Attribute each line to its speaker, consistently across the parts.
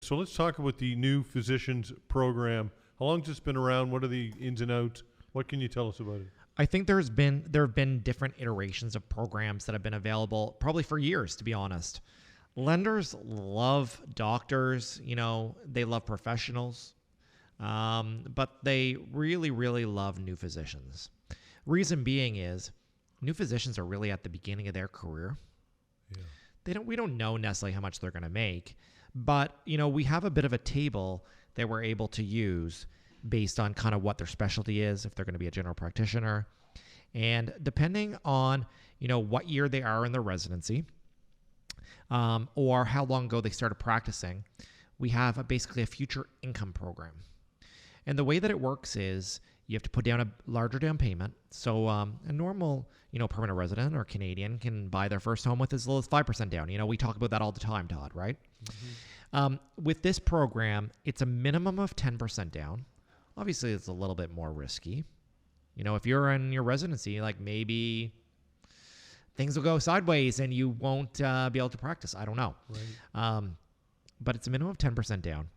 Speaker 1: So let's talk about the new physicians program. How long has this been around? What are the ins and outs? What can you tell us about it?
Speaker 2: I think there have been different iterations of programs that have been available probably for years, to be honest. Lenders love doctors, they love professionals, but they really, really love new physicians. Reason being is new physicians are really at the beginning of their career. Yeah. We don't know necessarily how much they're going to make, but we have a bit of a table that we're able to use based on kind of what their specialty is, if they're going to be a general practitioner, and depending on what year they are in their residency, or how long ago they started practicing, we have basically a future income program. And the way that it works is you have to put down a larger down payment. So a normal, permanent resident or Canadian can buy their first home with as little as 5% down. We talk about that all the time, Todd, right? Mm-hmm. With this program, it's a minimum of 10% down. Obviously, it's a little bit more risky. If you're in your residency, like maybe things will go sideways and you won't be able to practice. I don't know. Right. But it's a minimum of 10% down.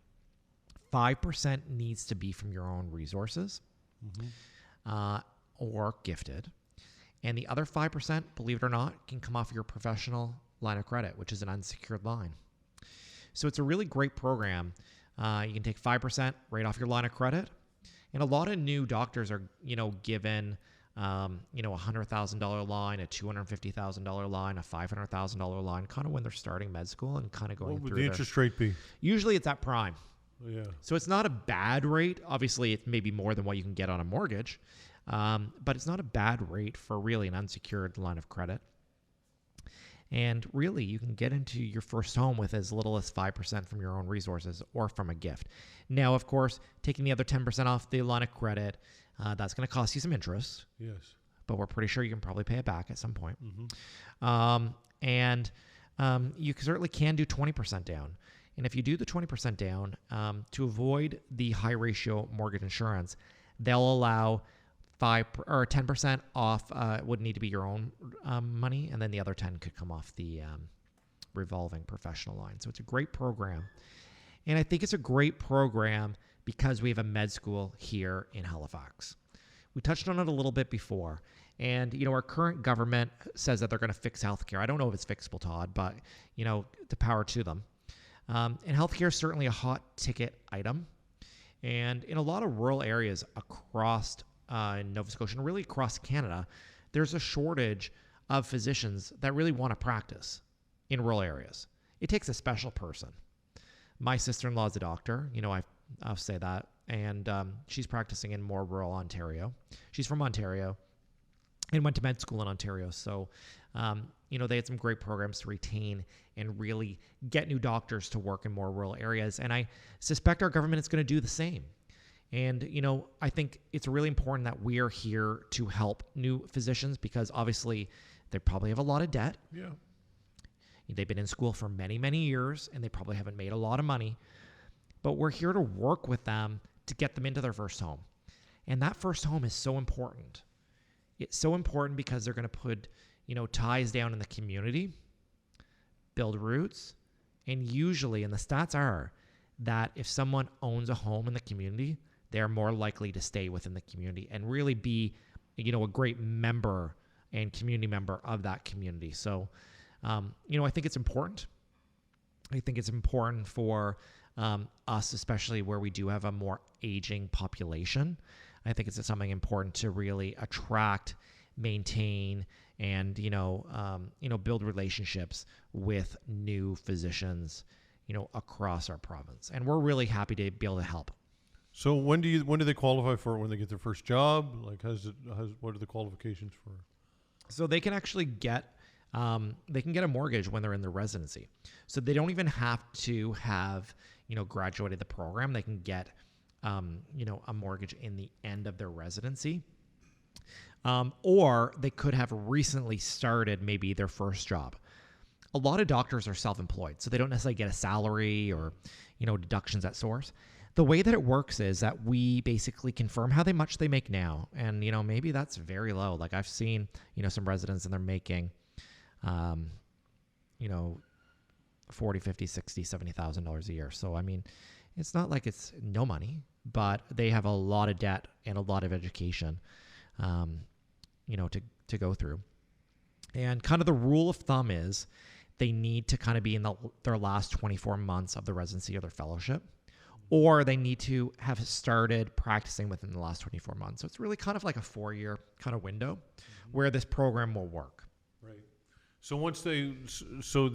Speaker 2: 5% needs to be from your own resources, mm-hmm. Or gifted. And the other 5%, believe it or not, can come off your professional line of credit, which is an unsecured line. So it's a really great program. You can take 5% right off your line of credit. And a lot of new doctors are, given, a $100,000 line, a $250,000 line, a $500,000 line, kind of when they're starting med school and kind of going through. What would the
Speaker 1: interest rate be?
Speaker 2: Usually it's at prime.
Speaker 1: Yeah.
Speaker 2: So it's not a bad rate. Obviously, it's maybe more than what you can get on a mortgage, but it's not a bad rate for really an unsecured line of credit. And really, you can get into your first home with as little as 5% from your own resources or from a gift. Now, of course, taking the other 10% off the line of credit, that's going to cost you some interest.
Speaker 1: Yes.
Speaker 2: But we're pretty sure you can probably pay it back at some point.
Speaker 1: Mm-hmm.
Speaker 2: You certainly can do 20% down. And if you do the 20% down, to avoid the high ratio mortgage insurance, they'll allow 10% off would need to be your own money, and then the other 10 could come off the revolving professional line. So it's a great program. And I think it's a great program because we have a med school here in Halifax. We touched on it a little bit before. And, our current government says that they're going to fix healthcare. I don't know if it's fixable, Todd, but, the power to them. And healthcare is certainly a hot ticket item. And in a lot of rural areas across in Nova Scotia and really across Canada, there's a shortage of physicians that really want to practice in rural areas. It takes a special person. My sister-in-law is a doctor. I'll say that. And she's practicing in more rural Ontario. She's from Ontario and went to med school in Ontario. So, they had some great programs to retain and really get new doctors to work in more rural areas. And I suspect our government is going to do the same. And, I think it's really important that we are here to help new physicians because obviously they probably have a lot of debt.
Speaker 1: Yeah.
Speaker 2: They've been in school for many, many years and they probably haven't made a lot of money. But we're here to work with them to get them into their first home. And that first home is so important. It's so important because they're going to put, ties down in the community, build roots. And usually, and the stats are that if someone owns a home in the community, they're more likely to stay within the community and really be, a great member and community member of that community. So, I think it's important. I think it's important for us, especially where we do have a more aging population. I think it's something important to really attract, maintain, and build relationships with new physicians, across our province. And we're really happy to be able to help.
Speaker 1: So when do they qualify for it? When they get their first job? Like, what are the qualifications for?
Speaker 2: So they can actually get a mortgage when they're in their residency. So they don't even have to have graduated the program. They can get a mortgage in the end of their residency. Or they could have recently started maybe their first job. A lot of doctors are self-employed, so they don't necessarily get a salary or, deductions at source. The way that it works is that we basically confirm how much they make now. And, maybe that's very low. Like I've seen, some residents and they're making, 40, 50, 60, $70,000 a year. So, I mean, it's not like it's no money, but they have a lot of debt and a lot of education, to go through. And kind of the rule of thumb is they need to kind of be in their last 24 months of the residency or their fellowship, or they need to have started practicing within the last 24 months. So it's really kind of like a 4-year kind of window where this program will work.
Speaker 1: Right. So once they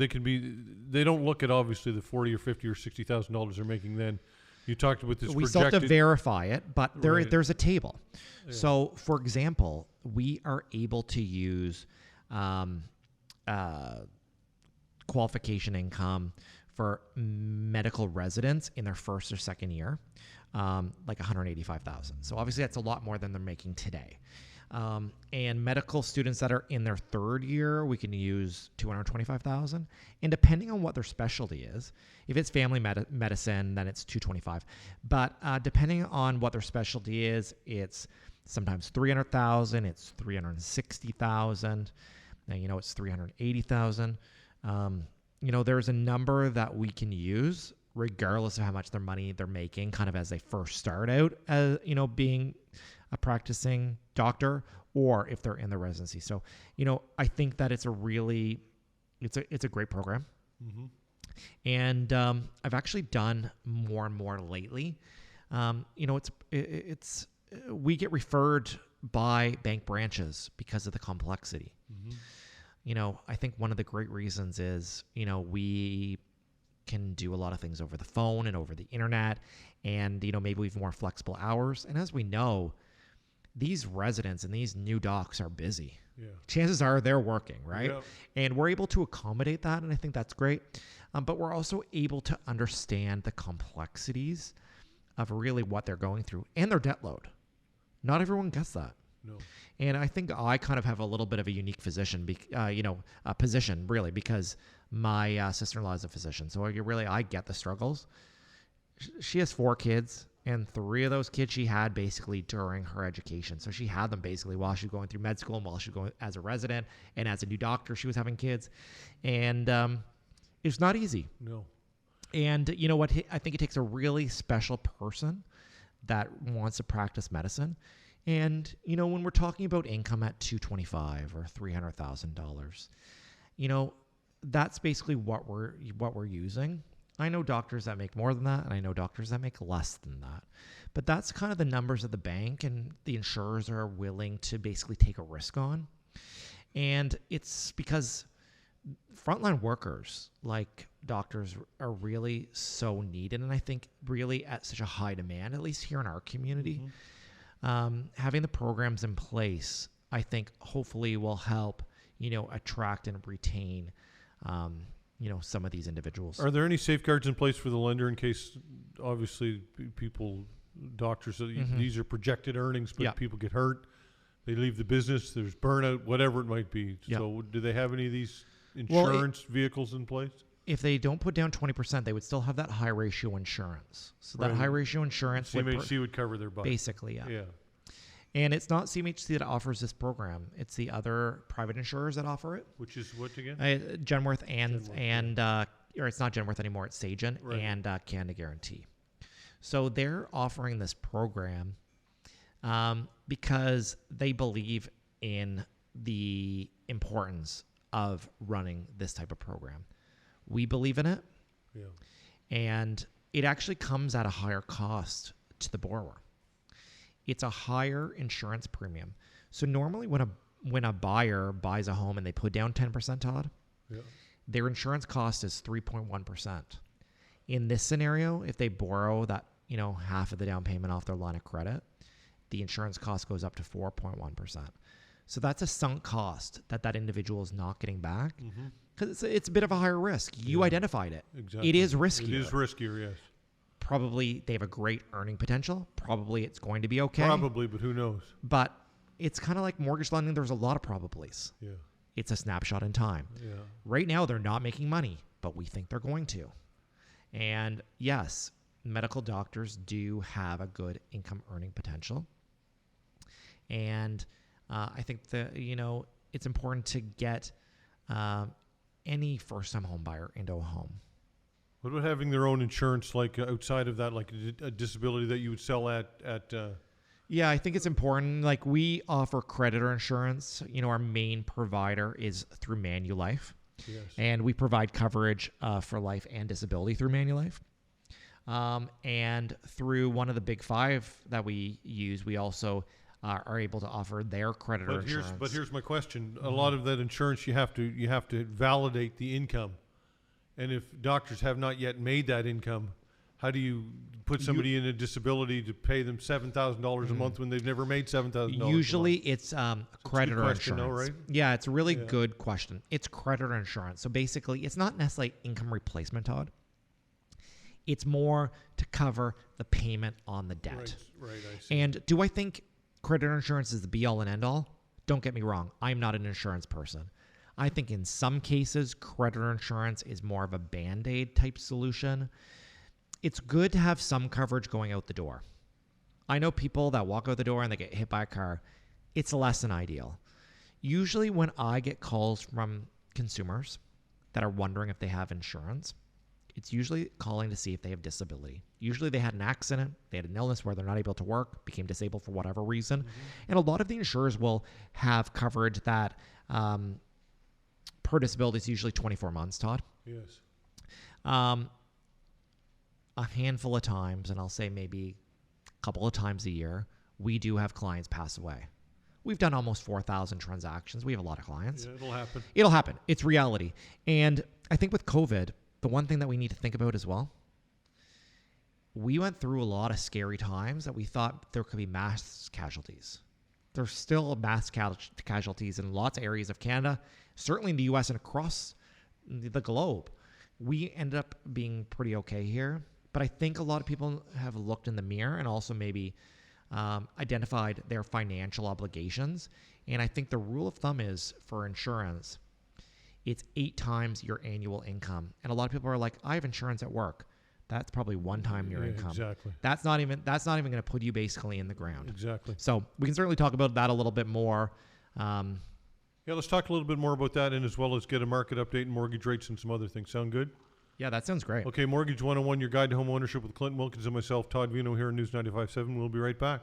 Speaker 1: can be, they don't look at obviously the 40 or 50 or $60,000 they're making then. You talked about this
Speaker 2: We still have to verify it, but there's a table.
Speaker 1: Yeah.
Speaker 2: So, for example, we are able to use qualification income for medical residents in their first or second year, like $185,000. So obviously that's a lot more than they're making today. And medical students that are in their third year, we can use $225,000. And depending on what their specialty is, if it's family medicine, then it's $225,000. But depending on what their specialty is, it's sometimes $300,000, it's $360,000. Now, it's $380,000. There's a number that we can use regardless of how much money they're making, kind of as they first start out, as being a practicing doctor, or if they're in the residency. So, I think that it's a great program.
Speaker 1: Mm-hmm.
Speaker 2: And I've actually done more and more lately. We get referred by bank branches because of the complexity. Mm-hmm. I think one of the great reasons is, we can do a lot of things over the phone and over the internet, and, maybe we have more flexible hours. And as we know, these residents and these new docs are busy. Yeah. Chances are they're working, right? Yeah. And we're able to accommodate that, and I think that's great. But we're also able to understand the complexities of really what they're going through and their debt load. Not everyone gets that. No. And I think I kind of have a little bit of a unique position, really, because my sister-in-law is a physician. So I get the struggles. She has 4 kids, and 3 of those kids she had basically during her education. So she had them basically while she was going through med school and while she was going as a resident, and as a new doctor, she was having kids. And it's not easy. No. And you know what? I think it takes a really special person that wants to practice medicine. And, when we're talking about income at $225,000 or $300,000, that's basically what we're using. I know doctors that make more than that, and I know doctors that make less than that. But that's kind of the numbers of the bank and the insurers are willing to basically take a risk on. And it's because frontline workers like doctors are really so needed, and I think really at such a high demand, at least here in our community. Mm-hmm. Having the programs in place, I think hopefully will help, attract and retain, some of these individuals.
Speaker 1: Are there any safeguards in place for the lender in case, obviously, doctors, mm-hmm. these are projected earnings, but people get hurt, they leave the business, there's burnout, whatever it might be. Yep. So do they have any of these insurance vehicles in place?
Speaker 2: If they don't put down 20%, they would still have that high ratio insurance. So that high ratio insurance
Speaker 1: CMHC would cover their butt.
Speaker 2: Basically, yeah. And it's not CMHC that offers this program. It's the other private insurers that offer it.
Speaker 1: Which is what again?
Speaker 2: Genworth or it's not Genworth anymore. It's Sagen and Canada Guarantee. So they're offering this program because they believe in the importance of running this type of program. We believe in it, and it actually comes at a higher cost to the borrower. It's a higher insurance premium. So normally when a buyer buys a home and they put down 10%, Todd, their insurance cost is 3.1%. In this scenario, if they borrow that, half of the down payment off their line of credit, the insurance cost goes up to 4.1%. So that's a sunk cost that individual is not getting back. Mm-hmm. Because it's a bit of a higher risk. You identified it.
Speaker 1: Exactly.
Speaker 2: It is riskier.
Speaker 1: It is riskier, yes.
Speaker 2: Probably they have a great earning potential. Probably it's going to be okay.
Speaker 1: Probably, but who knows?
Speaker 2: But it's kind of like mortgage lending. There's a lot of probablys. Yeah. It's a snapshot in time. Yeah. Right now, they're not making money, but we think they're going to. And yes, medical doctors do have a good income earning potential. And I think that, it's important to get any first-time home buyer into a home.
Speaker 1: What about having their own insurance, like outside of that, like a disability that you would sell at
Speaker 2: Yeah, I think it's important. Like, we offer creditor insurance. Our main provider is through Manulife.
Speaker 1: Yes.
Speaker 2: And we provide coverage for life and disability through Manulife. And through one of the big five that we use, we also are able to offer their creditor insurance.
Speaker 1: But here's my question. A lot of that insurance, you have to validate the income. And if doctors have not yet made that income, how do you put somebody in a disability to pay them $7,000 a month when they've never made $7,000?
Speaker 2: Usually it's creditor
Speaker 1: question,
Speaker 2: insurance.
Speaker 1: though, right?
Speaker 2: Yeah, it's a really good question. It's creditor insurance. So basically, it's not necessarily income replacement, Todd. It's more to cover the payment on the debt.
Speaker 1: Right, I see.
Speaker 2: And do I think creditor insurance is the be-all and end-all? Don't get me wrong. I'm not an insurance person. I think in some cases, creditor insurance is more of a Band-Aid type solution. It's good to have some coverage going out the door. I know people that walk out the door and they get hit by a car. It's less than ideal. Usually when I get calls from consumers that are wondering if they have insurance, it's usually calling to see if they have disability. Usually they had an accident, they had an illness where they're not able to work, became disabled for whatever reason. And a lot of the insurers will have coverage that per disability is usually 24 months, Todd.
Speaker 1: Yes.
Speaker 2: A handful of times, and I'll say maybe a couple of times a year, we do have clients pass away. We've done almost 4,000 transactions. We have a lot of clients.
Speaker 1: Yeah, it'll happen.
Speaker 2: It'll happen. It's reality. And I think with COVID, the one thing that we need to think about as well, we went through a lot of scary times that we thought there could be mass casualties. There's still mass casualties in lots of areas of Canada, certainly in the U.S. and across the globe. We ended up being pretty okay here. But I think a lot of people have looked in the mirror and also maybe identified their financial obligations. And I think the rule of thumb is for insurance, it's 8 times your annual income. And a lot of people are like, I have insurance at work. That's probably 1 time your income.
Speaker 1: Exactly.
Speaker 2: That's not even going to put you basically in the ground.
Speaker 1: Exactly.
Speaker 2: So we can certainly talk about that a little bit more.
Speaker 1: Yeah, let's talk a little bit more about that, and as well as get a market update and mortgage rates and some other things. Sound good?
Speaker 2: Yeah, that sounds great.
Speaker 1: Okay, Mortgage 101, your guide to home ownership with Clinton Wilkins and myself, Todd Veinotte, here on News 95.7. We'll be right back.